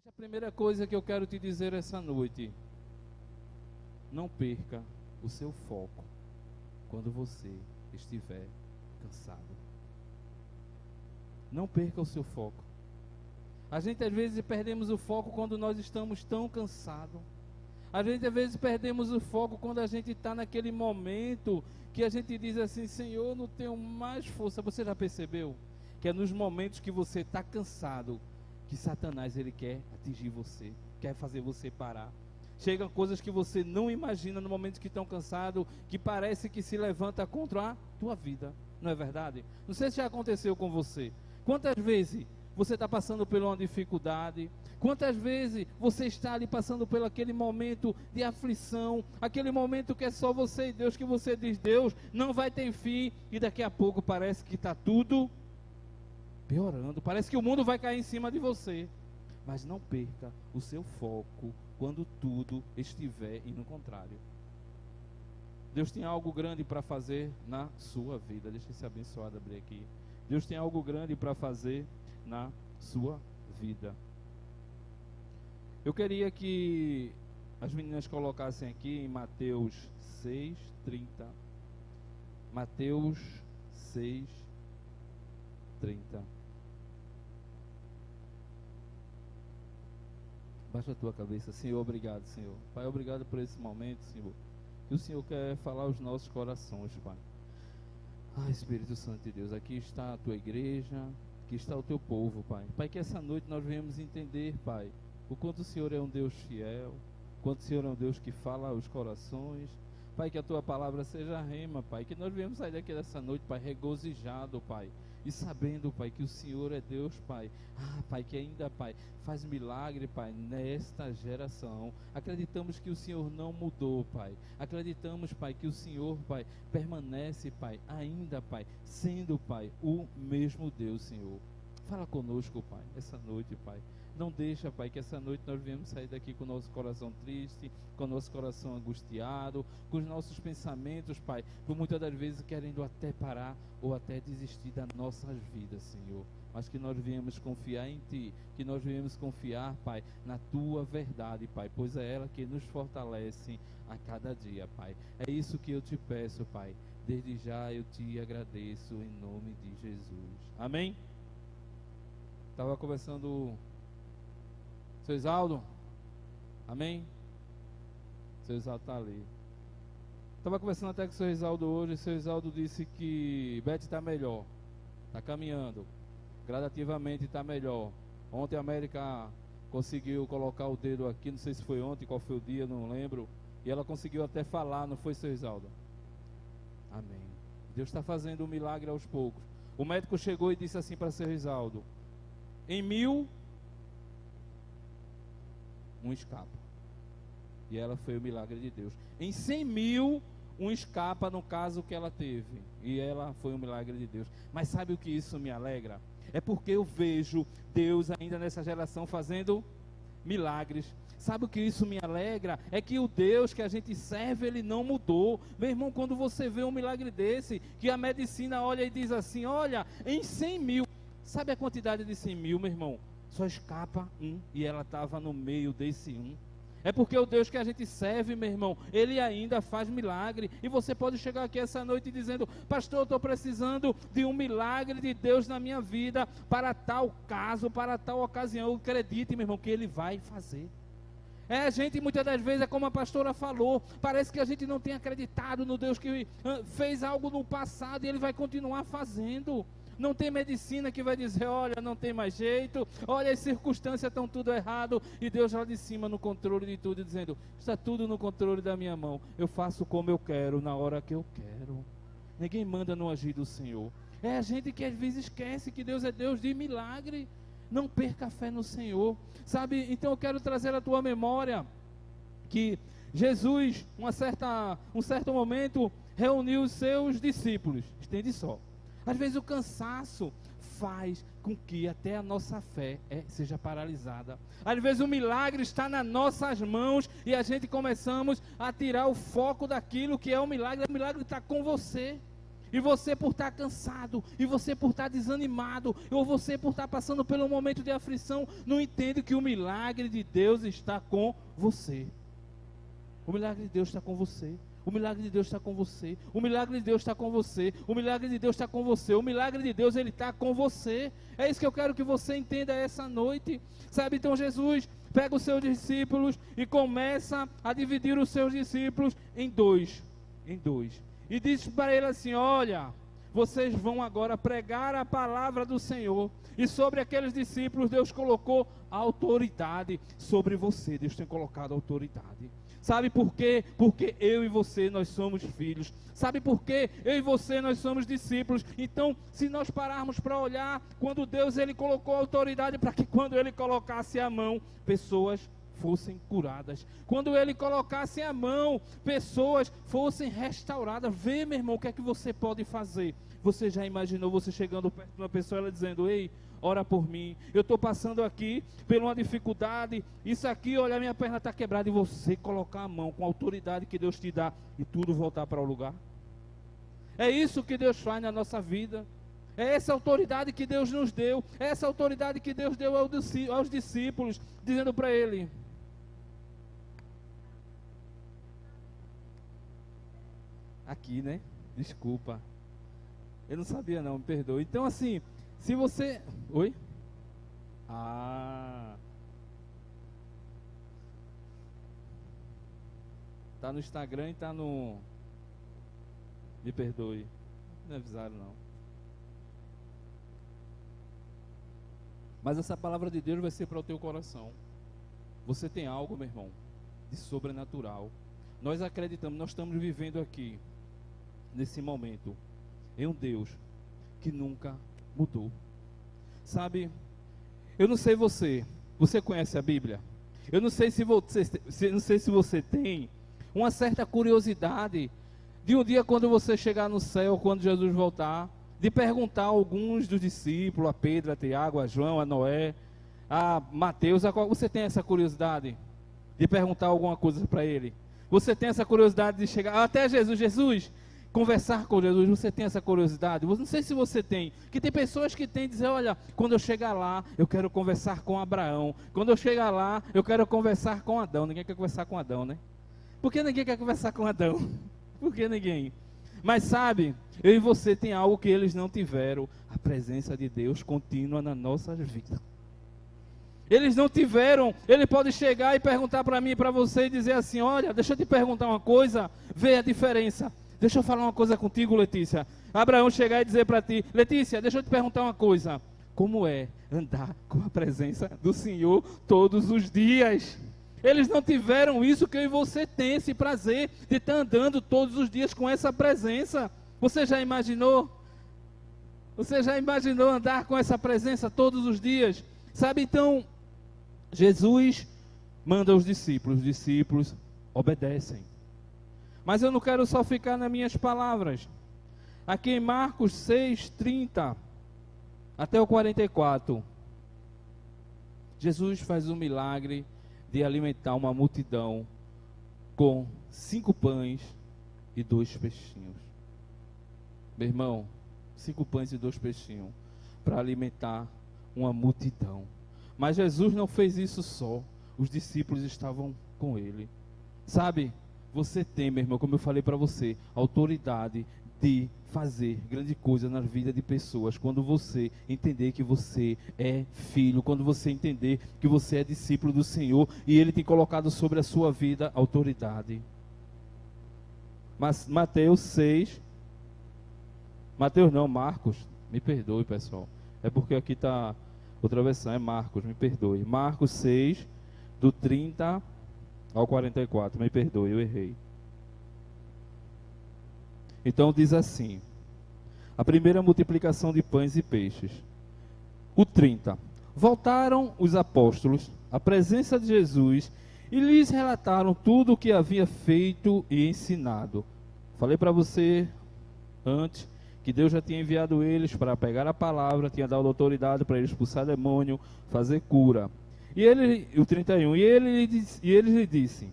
A primeira coisa que eu quero te dizer essa noite: não perca o seu foco quando você estiver cansado. Não perca o seu foco. A gente às vezes perdemos o foco quando nós estamos tão cansados. A gente às vezes perdemos o foco quando a gente está naquele momento que a gente diz assim: Senhor, não tenho mais força. Você já percebeu que é nos momentos que você está cansado que Satanás ele quer atingir você, quer fazer você parar? Chegam coisas que você não imagina no momento que estão cansados, que parece que se levanta contra a tua vida. Não é verdade? Não sei se já aconteceu com você. Quantas vezes você está passando por uma dificuldade? Quantas vezes você está ali passando por aquele momento de aflição, aquele momento que é só você e Deus, que você diz: Deus, não vai ter fim, e daqui a pouco parece que está tudo piorando, parece que o mundo vai cair em cima de você. Mas não perca o seu foco quando tudo estiver indo contrário. Deus tem algo grande para fazer na sua vida. Deixa esse abençoado abrir aqui. Deus tem algo grande para fazer na sua vida. Eu queria que as meninas colocassem aqui em Mateus 6:30. Mateus 6:30. Baixa a tua cabeça. Senhor, obrigado, Senhor. Pai, obrigado por esse momento, Senhor, que o Senhor quer falar aos nossos corações, Pai. Espírito Santo de Deus, aqui está a tua igreja, aqui está o teu povo, Pai. Pai, que essa noite nós venhamos entender, Pai, o quanto o Senhor é um Deus fiel, o quanto o Senhor é um Deus que fala aos corações. Pai, que a tua palavra seja rema, Pai, que nós venhamos sair daqui dessa noite, Pai, regozijado, Pai, e sabendo, Pai, que o Senhor é Deus, Pai. Pai, que ainda, Pai, faz milagre, Pai, nesta geração. Acreditamos que o Senhor não mudou, Pai. Acreditamos, Pai, que o Senhor, Pai, permanece, Pai, ainda, Pai, sendo, Pai, o mesmo Deus, Senhor. Fala conosco, Pai, essa noite, Pai. Não deixa, Pai, que essa noite nós venhamos sair daqui com o nosso coração triste, com o nosso coração angustiado, com os nossos pensamentos, Pai, por muitas das vezes querendo até parar ou até desistir das nossas vidas, Senhor. Mas que nós venhamos confiar em Ti, que nós venhamos confiar, Pai, na Tua verdade, Pai, pois é ela que nos fortalece a cada dia, Pai. É isso que eu te peço, Pai. Desde já eu te agradeço em nome de Jesus. Amém? Estava conversando... Seu Isaldo? Amém? Seu Isaldo está ali. Estava conversando até com o seu Isaldo hoje. Seu Isaldo disse que Beth está melhor, está caminhando, gradativamente está melhor. Ontem a América conseguiu colocar o dedo aqui, não sei se foi ontem, qual foi o dia, não lembro. E ela conseguiu até falar, não foi, seu Isaldo? Amém. Deus está fazendo um milagre aos poucos. O médico chegou e disse assim para seu Isaldo: em 1000, um escapa. E ela foi o milagre de Deus. Em 100.000, um escapa no caso que ela teve. E ela foi o milagre de Deus. Mas sabe o que isso me alegra? É porque eu vejo Deus ainda nessa geração fazendo milagres. Sabe o que isso me alegra? É que o Deus que a gente serve, Ele não mudou. Meu irmão, quando você vê um milagre desse, que a medicina olha e diz assim: olha, em 100.000, sabe a quantidade de 100.000, meu irmão? Só escapa um, e ela estava no meio desse um. É porque o Deus que a gente serve, meu irmão, Ele ainda faz milagre. E você pode chegar aqui essa noite dizendo: pastor, eu estou precisando de um milagre de Deus na minha vida, para tal caso, para tal ocasião. Acredite, meu irmão, que Ele vai fazer. A gente muitas das vezes, é como a pastora falou, parece que a gente não tem acreditado no Deus que fez algo no passado e Ele vai continuar fazendo. Não tem medicina que vai dizer: olha, não tem mais jeito, olha, as circunstâncias estão tudo errado, e Deus lá de cima no controle de tudo, dizendo: está tudo no controle da minha mão, eu faço como eu quero, na hora que eu quero. Ninguém manda no agir do Senhor. É a gente que às vezes esquece que Deus é Deus de milagre. Não perca a fé no Senhor, sabe? Então eu quero trazer à tua memória que Jesus, um certo momento, reuniu os seus discípulos. Estende só. Às vezes o cansaço faz com que até a nossa fé seja paralisada. Às vezes o milagre está nas nossas mãos e a gente começamos a tirar o foco daquilo que é o milagre. O milagre está com você. E você por estar cansado, e você por estar desanimado, ou você por estar passando pelo momento de aflição, não entende que o milagre de Deus está com você. O milagre de Deus está com você. O milagre de Deus está com você. O milagre de Deus está com você. O milagre de Deus está com você. O milagre de Deus, ele está com você. É isso que eu quero que você entenda essa noite. Sabe, então Jesus pega os seus discípulos e começa a dividir os seus discípulos em dois. E diz para ele assim: olha, vocês vão agora pregar a palavra do Senhor. E sobre aqueles discípulos Deus colocou autoridade sobre você. Deus tem colocado autoridade. Sabe por quê? Porque eu e você, nós somos filhos. Sabe por quê? Eu e você, nós somos discípulos. Então, se nós pararmos para olhar, quando Deus, ele colocou autoridade para que quando ele colocasse a mão, pessoas fossem curadas. Quando ele colocasse a mão, pessoas fossem restauradas. Vê, meu irmão, o que é que você pode fazer? Você já imaginou você chegando perto de uma pessoa, ela dizendo: ei, ora por mim, eu estou passando aqui por uma dificuldade, isso aqui, olha, minha perna está quebrada, e você colocar a mão com a autoridade que Deus te dá, e tudo voltar para o lugar? É isso que Deus faz na nossa vida. É essa autoridade que Deus nos deu, é essa autoridade que Deus deu aos discípulos, dizendo para ele: aqui, né? Desculpa, eu não sabia não, me perdoe. Então assim, se você... Oi? Tá no Instagram e tá no... Me perdoe, não avisaram não. Mas essa palavra de Deus vai ser para o teu coração. Você tem algo, meu irmão, de sobrenatural. Nós acreditamos, nós estamos vivendo aqui, nesse momento, em um Deus que nunca mudou. Sabe, eu não sei você conhece a Bíblia? Eu não sei se você tem uma certa curiosidade de um dia, quando você chegar no céu, quando Jesus voltar, de perguntar a alguns dos discípulos, a Pedro, a Tiago, a João, a Noé, a Mateus, você tem essa curiosidade de perguntar alguma coisa para ele? Você tem essa curiosidade de chegar até Jesus, conversar com Jesus? Você tem essa curiosidade? Não sei se você tem, que tem pessoas que têm, dizer: olha, quando eu chegar lá, eu quero conversar com Abraão, quando eu chegar lá, eu quero conversar com Adão. Ninguém quer conversar com Adão, né? Por que ninguém quer conversar com Adão? Por que ninguém? Mas sabe, eu e você tem algo que eles não tiveram: a presença de Deus contínua nas nossas vidas. Eles não tiveram. Ele pode chegar e perguntar para mim e para você e dizer assim: olha, deixa eu te perguntar uma coisa, vê a diferença. Deixa eu falar uma coisa contigo, Letícia. Abraão chegar e dizer para ti: Letícia, deixa eu te perguntar uma coisa. Como é andar com a presença do Senhor todos os dias? Eles não tiveram isso que eu e você tem, esse prazer de estar andando todos os dias com essa presença. Você já imaginou? Você já imaginou andar com essa presença todos os dias? Sabe, então, Jesus manda os discípulos obedecem. Mas eu não quero só ficar nas minhas palavras. Aqui em Marcos 6, 30 até o 44, Jesus faz um milagre de alimentar uma multidão com 5 pães e 2 peixinhos. Meu irmão, 5 pães e 2 peixinhos para alimentar uma multidão. Mas Jesus não fez isso só. Os discípulos estavam com ele. Sabe, você tem, meu irmão, como eu falei para você, autoridade de fazer grande coisa na vida de pessoas, quando você entender que você é filho, quando você entender que você é discípulo do Senhor e Ele tem colocado sobre a sua vida autoridade. Mas Mateus 6, Marcos, me perdoe, pessoal, é porque aqui está outra versão, é Marcos, me perdoe, Marcos 6, do 30 ao 44, me perdoe, eu errei. Então diz assim: a primeira multiplicação de pães e peixes. O 30. Voltaram os apóstolos à presença de Jesus e lhes relataram tudo o que havia feito e ensinado. Falei para você antes que Deus já tinha enviado eles para pegar a palavra, tinha dado autoridade para eles expulsar demônio, fazer cura. E ele, o 31, e ele lhe disse: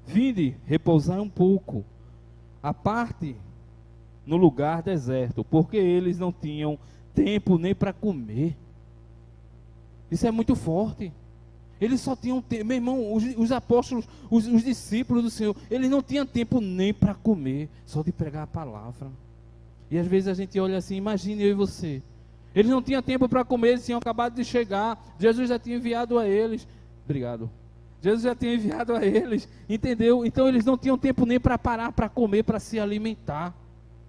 vinde, repousar um pouco. A parte no lugar deserto, porque eles não tinham tempo nem para comer. Isso é muito forte. Eles só tinham tempo, meu irmão, os apóstolos, os discípulos do Senhor, eles não tinham tempo nem para comer, só de pregar a palavra. E às vezes a gente olha assim, imagine eu e você. Eles não tinham tempo para comer, eles tinham acabado de chegar, Jesus já tinha enviado a eles. Obrigado. Jesus já tinha enviado a eles, entendeu? Então eles não tinham tempo nem para parar para comer, para se alimentar.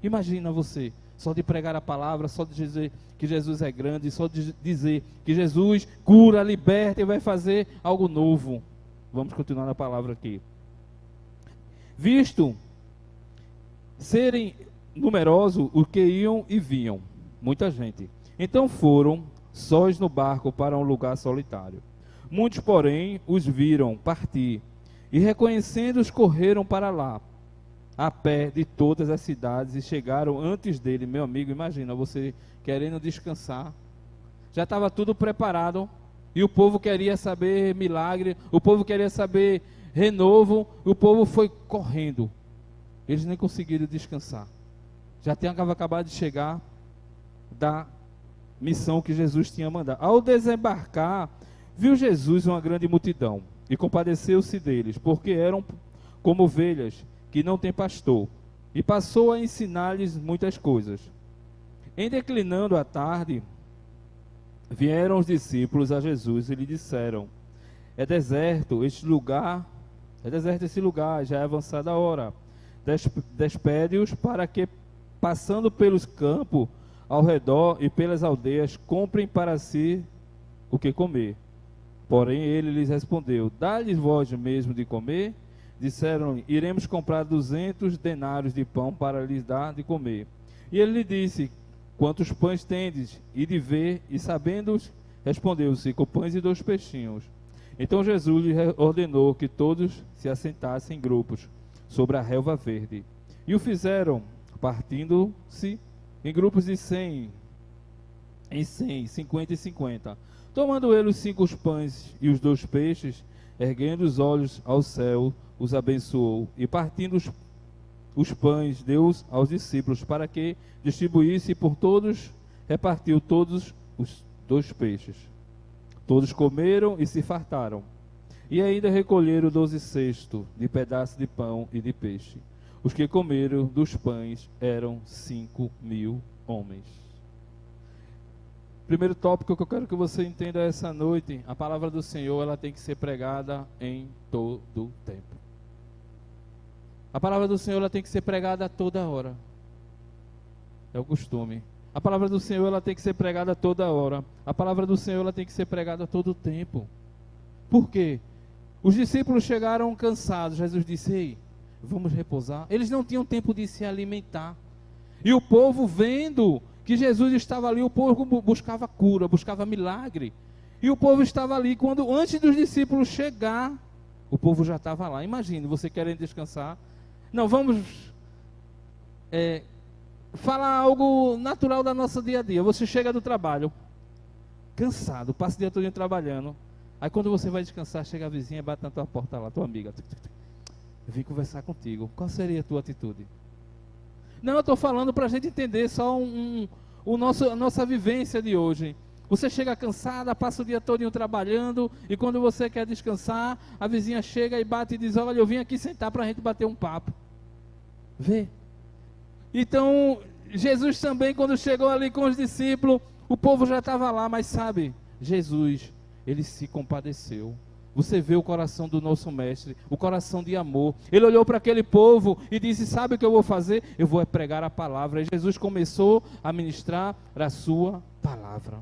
Imagina você, só de pregar a palavra, só de dizer que Jesus é grande, só de dizer que Jesus cura, liberta e vai fazer algo novo. Vamos continuar na palavra aqui. Visto serem numerosos os que iam e vinham, muita gente. Então foram sós no barco para um lugar solitário. Muitos, porém, os viram partir e, reconhecendo-os, correram para lá, a pé de todas as cidades, e chegaram antes dele. Meu amigo, imagina você querendo descansar, já estava tudo preparado, e o povo queria saber milagre, o povo queria saber renovo, o povo foi correndo, eles nem conseguiram descansar, já tinham acabado de chegar da missão que Jesus tinha mandado. Ao desembarcar, viu Jesus uma grande multidão, e compadeceu-se deles, porque eram como ovelhas que não têm pastor, e passou a ensinar-lhes muitas coisas. Em declinando a tarde, vieram os discípulos a Jesus e lhe disseram: é deserto esse lugar, já é avançada a hora. Despede-os para que, passando pelos campos ao redor e pelas aldeias, comprem para si o que comer. Porém ele lhes respondeu: dá-lhes vós mesmo de comer? Disseram: iremos comprar 200 denários de pão para lhes dar de comer. E ele lhe disse: quantos pães tendes? E de ver, e sabendo-os, respondeu: 5 pães e 2 peixinhos. Então Jesus lhe ordenou que todos se assentassem em grupos sobre a relva verde. E o fizeram, partindo-se em grupos de 100, em 100, 50 e 50. Tomando ele os 5 pães e os 2 peixes, erguendo os olhos ao céu, os abençoou, e partindo os pães, deu-os aos discípulos, para que distribuísse por todos, repartiu todos os 2 peixes. Todos comeram e se fartaram, e ainda recolheram 12 cestos de pedaços de pão e de peixe. Os que comeram dos pães eram 5.000 homens. Primeiro tópico que eu quero que você entenda essa noite: a palavra do Senhor, ela tem que ser pregada em todo o tempo. A palavra do Senhor, ela tem que ser pregada a toda hora. É o costume. A palavra do Senhor, ela tem que ser pregada a toda hora. A palavra do Senhor, ela tem que ser pregada a todo o tempo. Por quê? Os discípulos chegaram cansados. Jesus disse: ei, vamos repousar. Eles não tinham tempo de se alimentar. E o povo, vendo que Jesus estava ali, o povo buscava cura, buscava milagre. E o povo estava ali, quando antes dos discípulos chegar, o povo já estava lá. Imagine, você querendo descansar. Não, vamos falar algo natural da nossa dia a dia. Você chega do trabalho, cansado, passa o dia todo trabalhando. Aí quando você vai descansar, chega a vizinha e bate na tua porta lá, tua amiga. Eu vim conversar contigo. Qual seria a tua atitude? Não, eu estou falando para a gente entender só a nossa vivência de hoje. Você chega cansada, passa o dia todo trabalhando, e quando você quer descansar, a vizinha chega e bate e diz: olha, eu vim aqui sentar para a gente bater um papo. Vê? Então, Jesus também, quando chegou ali com os discípulos, o povo já estava lá, mas sabe, Jesus, ele se compadeceu. Você vê o coração do nosso mestre, o coração de amor. Ele olhou para aquele povo e disse: sabe o que eu vou fazer? Eu vou pregar a palavra. E Jesus começou a ministrar a sua palavra.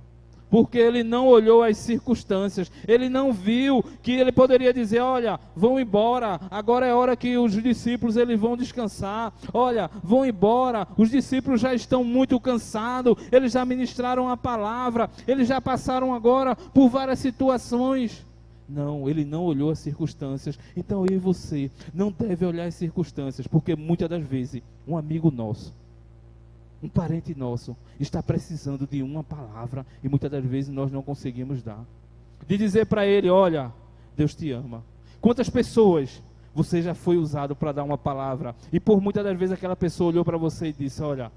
Porque ele não olhou as circunstâncias, ele não viu que ele poderia dizer: olha, vão embora, agora é hora que os discípulos eles vão descansar, olha, vão embora, os discípulos já estão muito cansados, eles já ministraram a palavra, eles já passaram agora por várias situações. Não, ele não olhou as circunstâncias. Então eu e você não deve olhar as circunstâncias, porque muitas das vezes um amigo nosso, um parente nosso está precisando de uma palavra e muitas das vezes nós não conseguimos dar. De dizer para ele: olha, Deus te ama. Quantas pessoas você já foi usado para dar uma palavra, e por muitas das vezes aquela pessoa olhou para você e disse: olha,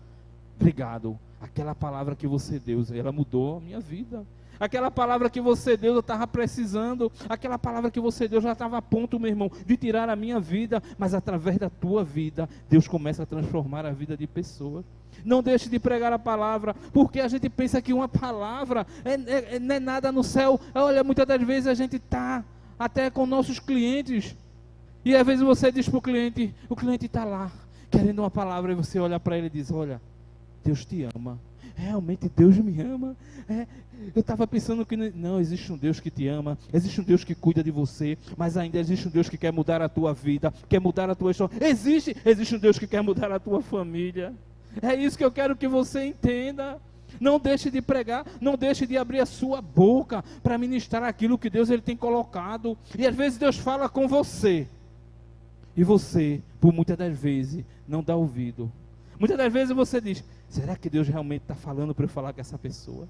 obrigado, aquela palavra que você deu, ela mudou a minha vida. Aquela palavra que você deu, eu estava precisando. Aquela palavra que você deu, já estava a ponto, meu irmão, de tirar a minha vida. Mas através da tua vida, Deus começa a transformar a vida de pessoas. Não deixe de pregar a palavra, porque a gente pensa que uma palavra não é nada no céu. Olha, muitas das vezes a gente está até com nossos clientes, e às vezes você diz para o cliente está lá, querendo uma palavra, e você olha para ele e diz: olha, Deus te ama. Realmente Deus me ama. Eu estava pensando que não, existe um Deus que te ama, existe um Deus que cuida de você, mas ainda existe um Deus que quer mudar a tua vida, quer mudar a tua história. Existe um Deus que quer mudar a tua família. É isso que eu quero que você entenda. Não deixe de pregar, não deixe de abrir a sua boca para ministrar aquilo que Deus ele tem colocado. E às vezes Deus fala com você, e você, por muitas das vezes, não dá ouvido. Muitas das vezes você diz: será que Deus realmente está falando para eu falar com essa pessoa?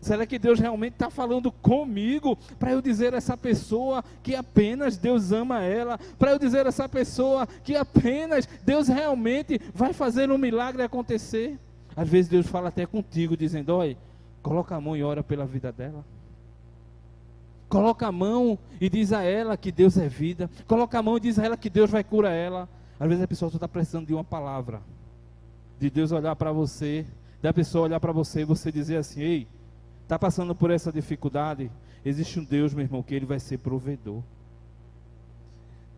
Será que Deus realmente está falando comigo para eu dizer a essa pessoa que apenas Deus ama ela? Para eu dizer a essa pessoa que apenas Deus realmente vai fazer um milagre acontecer? Às vezes Deus fala até contigo, dizendo: olha, coloca a mão e ora pela vida dela. Coloca a mão e diz a ela que Deus é vida. Coloca a mão e diz a ela que Deus vai curar ela. Às vezes a pessoa só está precisando de uma palavra, de Deus olhar para você, da pessoa olhar para você e você dizer assim: ei, está passando por essa dificuldade? Existe um Deus, meu irmão, que Ele vai ser provedor.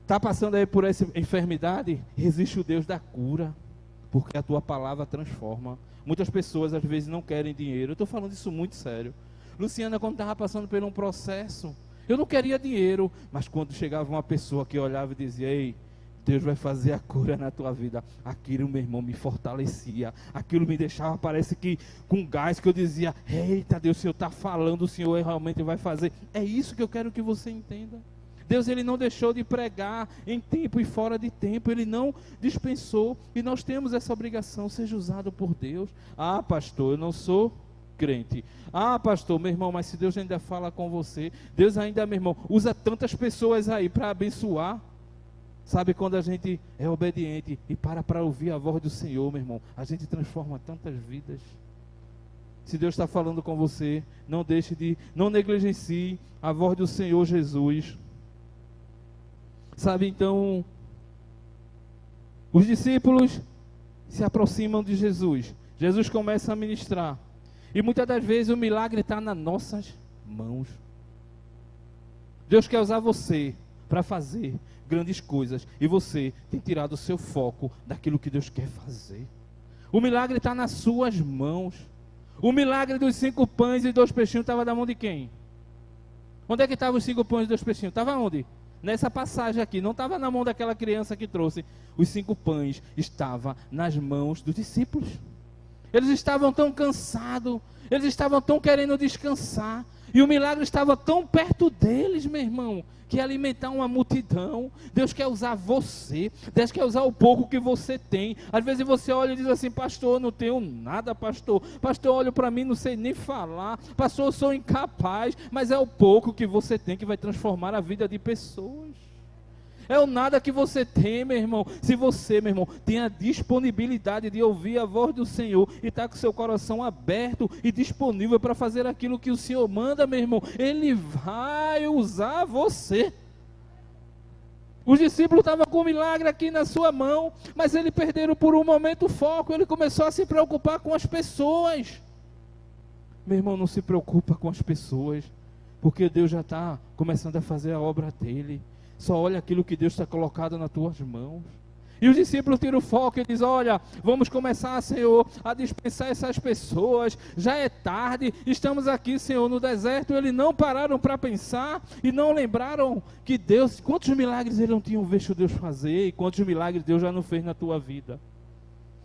Está passando aí por essa enfermidade? Existe o Deus da cura, porque a tua palavra transforma. Muitas pessoas às vezes não querem dinheiro. Eu estou falando isso muito sério. Luciana, quando estava passando por um processo, eu não queria dinheiro, mas quando chegava uma pessoa que olhava e dizia: ei, Deus vai fazer a cura na tua vida, aquilo, meu irmão, me fortalecia. Aquilo me deixava, parece que com gás, que eu dizia: eita Deus, o Senhor está falando, o Senhor realmente vai fazer. É isso que eu quero que você entenda. Deus, Ele não deixou de pregar em tempo e fora de tempo. Ele não dispensou, e nós temos essa obrigação, seja usado por Deus. Ah, pastor, eu não sou crente. Ah, pastor, meu irmão, mas se Deus ainda fala com você, Deus ainda, meu irmão, usa tantas pessoas aí para abençoar. Sabe, quando a gente é obediente e para ouvir a voz do Senhor, meu irmão, a gente transforma tantas vidas. Se Deus está falando com você, não negligencie a voz do Senhor Jesus. Sabe, então, os discípulos se aproximam de Jesus. Jesus começa a ministrar. E muitas das vezes o milagre está nas nossas mãos. Deus quer usar você para fazer grandes coisas, e você tem tirado o seu foco daquilo que Deus quer fazer. O milagre está nas suas mãos. O milagre dos 5 pães e 2 peixinhos estava na mão de quem? Onde é que estavam os 5 pães e 2 peixinhos? Estava onde? Nessa passagem aqui, não estava na mão daquela criança que trouxe. Os 5 pães estavam nas mãos dos discípulos. Eles estavam tão cansados, eles estavam tão querendo descansar, e o milagre estava tão perto deles, meu irmão, que alimentar uma multidão. Deus quer usar você, Deus quer usar o pouco que você tem. Às vezes você olha e diz assim: pastor, eu não tenho nada, pastor, olha para mim, não sei nem falar, pastor, eu sou incapaz. Mas é o pouco que você tem que vai transformar a vida de pessoas. É o nada que você tem, meu irmão. Se você, meu irmão, tem a disponibilidade de ouvir a voz do Senhor e está com o seu coração aberto e disponível para fazer aquilo que o Senhor manda, meu irmão, Ele vai usar você. Os discípulos estavam com o milagre aqui na sua mão, mas eles perderam por um momento o foco. Ele começou a se preocupar com as pessoas. Meu irmão, não se preocupa com as pessoas, porque Deus já está começando a fazer a obra dele. Só olha aquilo que Deus está colocado nas tuas mãos. E os discípulos tiram o foco e dizem: olha, vamos começar, Senhor, a dispensar essas pessoas. Já é tarde, estamos aqui, Senhor, no deserto. Eles não pararam para pensar e não lembraram que Deus, quantos milagres eles não tinham visto Deus fazer, e quantos milagres Deus já não fez na tua vida.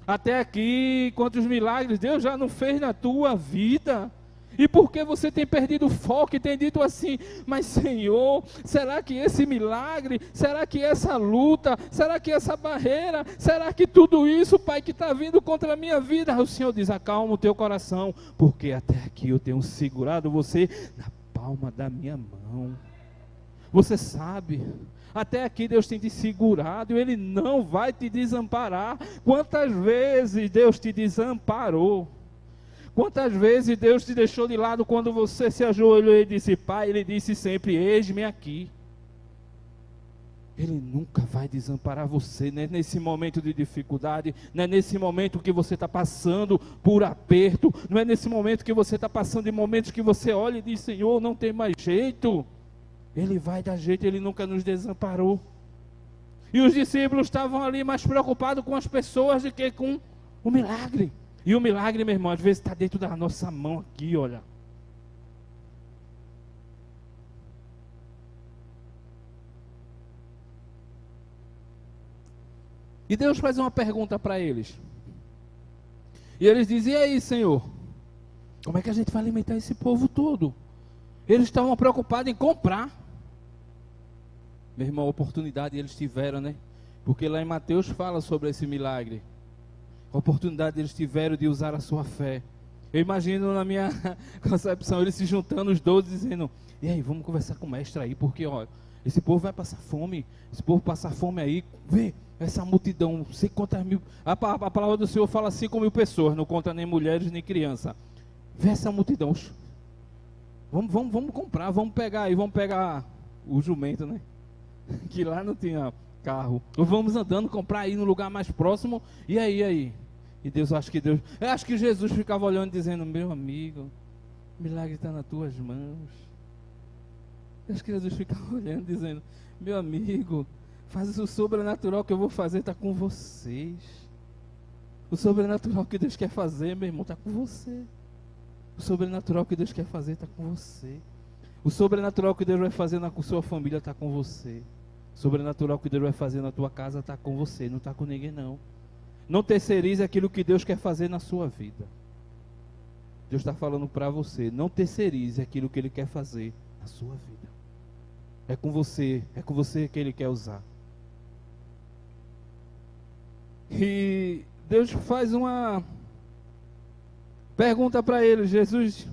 Até aqui, quantos milagres Deus já não fez na tua vida. E por que você tem perdido o foco e tem dito assim: mas Senhor, será que esse milagre, será que essa luta, será que essa barreira, será que tudo isso, Pai, que está vindo contra a minha vida? O Senhor diz: acalma o teu coração, porque até aqui eu tenho segurado você na palma da minha mão. Você sabe, até aqui Deus tem te segurado e Ele não vai te desamparar. Quantas vezes Deus te desamparou? Quantas vezes Deus te deixou de lado quando você se ajoelhou e disse, Pai? Ele disse sempre, eis-me aqui. Ele nunca vai desamparar você, né? Nesse momento de dificuldade, não é nesse momento que você está passando por aperto, não é nesse momento que você está passando em momentos que você olha e diz, Senhor, não tem mais jeito. Ele vai dar jeito, Ele nunca nos desamparou. E os discípulos estavam ali mais preocupados com as pessoas do que com o milagre. E o milagre, meu irmão, às vezes está dentro da nossa mão aqui, olha. E Deus faz uma pergunta para eles. E eles dizem, e aí, Senhor, como é que a gente vai alimentar esse povo todo? Eles estavam preocupados em comprar. Meu irmão, a oportunidade eles tiveram, né? Porque lá em Mateus fala sobre esse milagre. A oportunidade eles tiveram de usar a sua fé. Eu imagino na minha concepção, eles se juntando os 12 dizendo, e aí, vamos conversar com o mestre aí, porque ó, esse povo vai passar fome, esse povo passar fome aí, vê essa multidão, não sei quantas mil, a palavra do Senhor fala 5 mil pessoas, não conta nem mulheres nem criança. Vê essa multidão, vamos comprar, vamos pegar o jumento, né? Que lá não tinha carro. Vamos andando, comprar aí no lugar mais próximo. E aí? E eu acho que Jesus ficava olhando dizendo, meu amigo, o milagre está nas tuas mãos. Eu acho que Jesus ficava olhando dizendo, meu amigo, faz o sobrenatural que eu vou fazer, está com vocês. O sobrenatural que Deus quer fazer, meu irmão, está com você. O sobrenatural que Deus quer fazer está com você. O sobrenatural que Deus vai fazer na sua família está com você. O sobrenatural que Deus vai fazer na tua casa está com você, não está com ninguém não. Não terceirize aquilo que Deus quer fazer na sua vida. Deus está falando para você, não terceirize aquilo que Ele quer fazer na sua vida. É com você que Ele quer usar. E Deus faz uma pergunta para ele, Jesus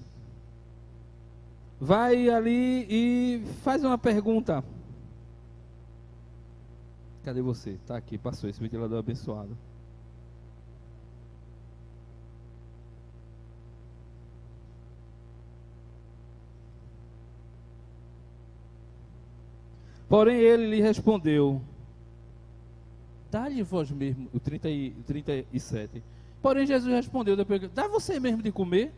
vai ali e faz uma pergunta. Cadê você? Está aqui, passou esse ventilador abençoado. Porém ele lhe respondeu, dá-lhe vós mesmo, o 37. Porém Jesus respondeu, depois, dá você mesmo de comer?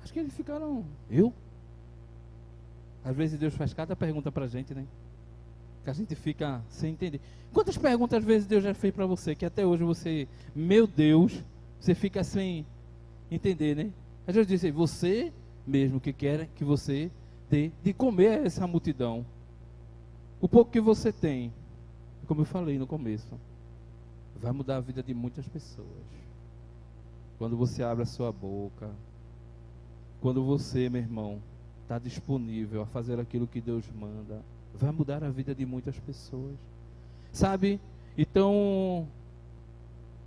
Acho que eles ficaram, eu? Às vezes Deus faz cada pergunta para a gente, né? Que a gente fica sem entender. Quantas perguntas às vezes Deus já fez para você, que até hoje você, meu Deus, você fica sem entender, né? Às vezes diz, você mesmo que quer que você dê de comer a essa multidão. O pouco que você tem, como eu falei no começo, vai mudar a vida de muitas pessoas. Quando você abre a sua boca, quando você, meu irmão, está disponível a fazer aquilo que Deus manda, vai mudar a vida de muitas pessoas. Sabe? Então,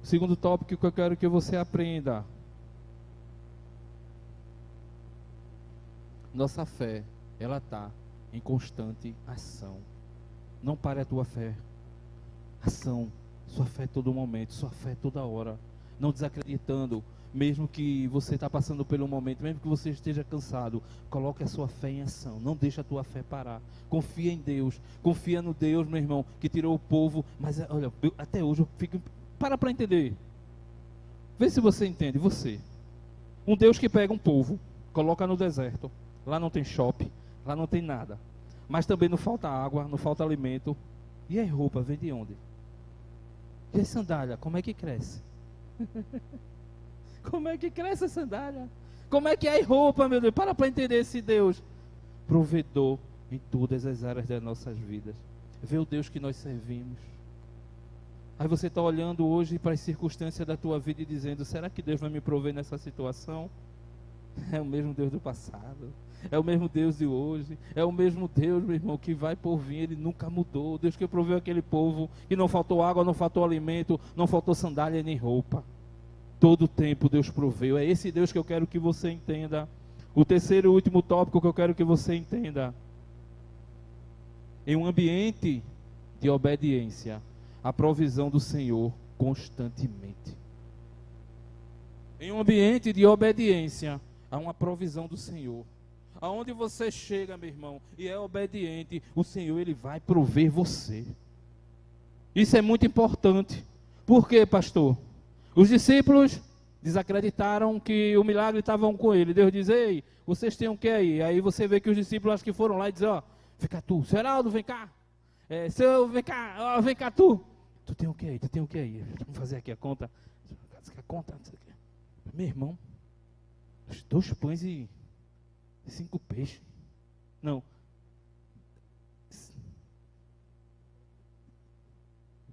o segundo tópico que eu quero que você aprenda. Nossa fé, ela está em constante ação. Não pare a tua fé. Ação. Sua fé todo momento, sua fé toda hora. Não desacreditando, mesmo que você está passando pelo momento, mesmo que você esteja cansado, coloque a sua fé em ação. Não deixe a tua fé parar. Confia em Deus. Confia no Deus, meu irmão, que tirou o povo. Mas olha, até hoje eu fico... Para entender. Vê se você entende, você. Um Deus que pega um povo, coloca no deserto. Lá não tem shopping, lá não tem nada. Mas também não falta água, não falta alimento. E a roupa vem de onde? E a sandália, como é que cresce? Como é que cresce a sandália? Como é que é a roupa, meu Deus? Para entender esse Deus. Provedor em todas as áreas das nossas vidas. Vê o Deus que nós servimos. Aí você está olhando hoje para as circunstâncias da tua vida e dizendo, será que Deus vai me prover nessa situação? É o mesmo Deus do passado. É o mesmo Deus de hoje. É o mesmo Deus, meu irmão, que vai por vir. Ele nunca mudou. Deus que proveu aquele povo, que não faltou água, não faltou alimento, não faltou sandália nem roupa. Todo o tempo Deus proveu. É esse Deus que eu quero que você entenda. O terceiro e último tópico que eu quero que você entenda. Em um ambiente de obediência, a provisão do Senhor constantemente. Em um ambiente de obediência, há uma provisão do Senhor. Aonde você chega, meu irmão, e é obediente, o Senhor, Ele vai prover você. Isso é muito importante. Por quê, pastor? Os discípulos desacreditaram que o milagre estava com ele. Deus diz: ei, vocês têm o que aí? Aí você vê que os discípulos acho que foram lá e dizem: ó, fica tu, Geraldo, vem cá. Vem cá, ó, vem cá tu. Tu tem o que aí? Tu tem o que aí? Vamos fazer aqui a conta. Meu irmão, 2 pães e 5 peixes. Não.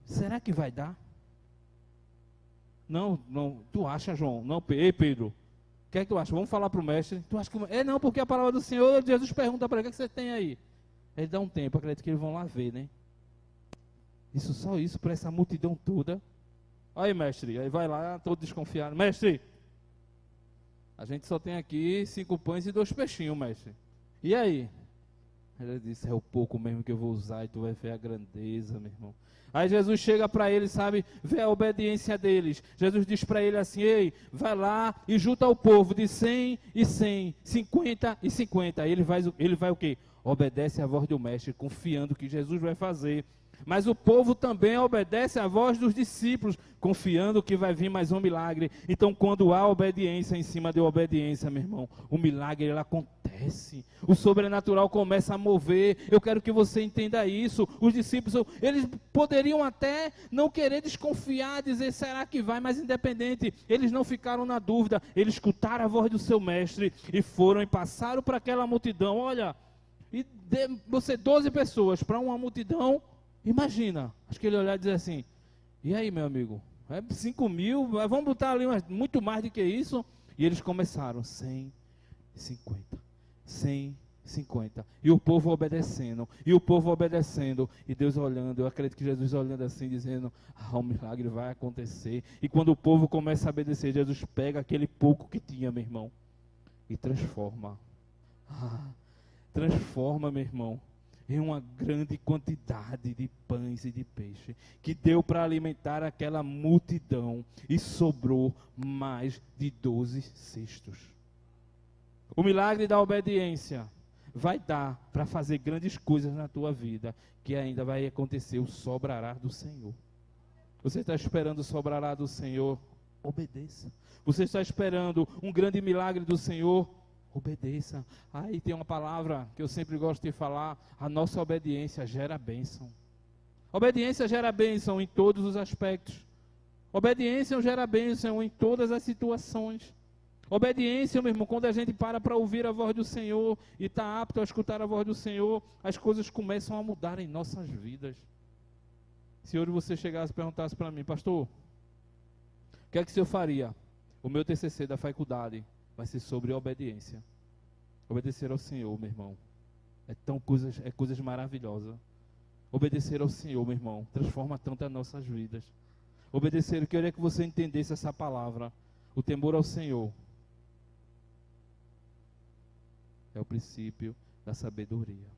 Será que vai dar? Não, tu acha, João? Não, ei, Pedro, o que é que tu acha? Vamos falar para o mestre. Tu acha que... não, porque a palavra do Senhor, Jesus pergunta para ele: o que você tem aí? Ele dá um tempo, acredito que eles vão lá ver, né? Só isso para essa multidão toda. Aí, mestre, aí vai lá, todo desconfiado: mestre, a gente só tem aqui 5 pães e 2 peixinhos, mestre. E aí? Ele disse: é o pouco mesmo que eu vou usar e tu vai ver a grandeza, meu irmão. Aí Jesus chega para ele, sabe, vê a obediência deles. Jesus diz para ele assim: ei, vai lá e junta o povo de 100 e 100, 50 e 50. Aí ele vai o quê? Obedece à voz do mestre, confiando que Jesus vai fazer. Mas o povo também obedece à voz dos discípulos, confiando que vai vir mais um milagre. Então, quando há obediência em cima de obediência, meu irmão, o milagre ele acontece. O sobrenatural começa a mover. Eu quero que você entenda isso. Os discípulos, eles poderiam até não querer desconfiar, dizer: será que vai? Mas independente, eles não ficaram na dúvida. Eles escutaram a voz do seu mestre e foram e passaram para aquela multidão. Olha, você 12 pessoas para uma multidão. Imagina, acho que ele olhar e dizer assim: e aí, meu amigo, 5 mil, vamos botar ali muito mais do que isso. E eles começaram: 150, 150, e o povo obedecendo, e Deus olhando. Eu acredito que Jesus olhando assim, dizendo: o milagre vai acontecer. E quando o povo começa a obedecer, Jesus pega aquele pouco que tinha, meu irmão, e transforma, meu irmão, em uma grande quantidade de pães e de peixe, que deu para alimentar aquela multidão, e sobrou mais de 12 cestos. O milagre da obediência vai dar para fazer grandes coisas na tua vida, que ainda vai acontecer o sobrará do Senhor. Você está esperando o sobrará do Senhor? Obedeça. Você está esperando um grande milagre do Senhor? Obedeça. Aí tem uma palavra que eu sempre gosto de falar: a nossa obediência gera bênção. Obediência gera bênção em todos os aspectos. Obediência gera bênção em todas as situações. Obediência, meu irmão, quando a gente para ouvir a voz do Senhor e está apto a escutar a voz do Senhor, as coisas começam a mudar em nossas vidas. Se hoje você chegasse e perguntasse para mim: pastor, o que é que o senhor faria? O meu TCC da faculdade vai ser sobre obediência. Obedecer ao Senhor, meu irmão, é coisas maravilhosas. Obedecer ao Senhor, meu irmão, transforma tanto as nossas vidas. Obedecer, eu queria que você entendesse essa palavra. O temor ao Senhor é o princípio da sabedoria.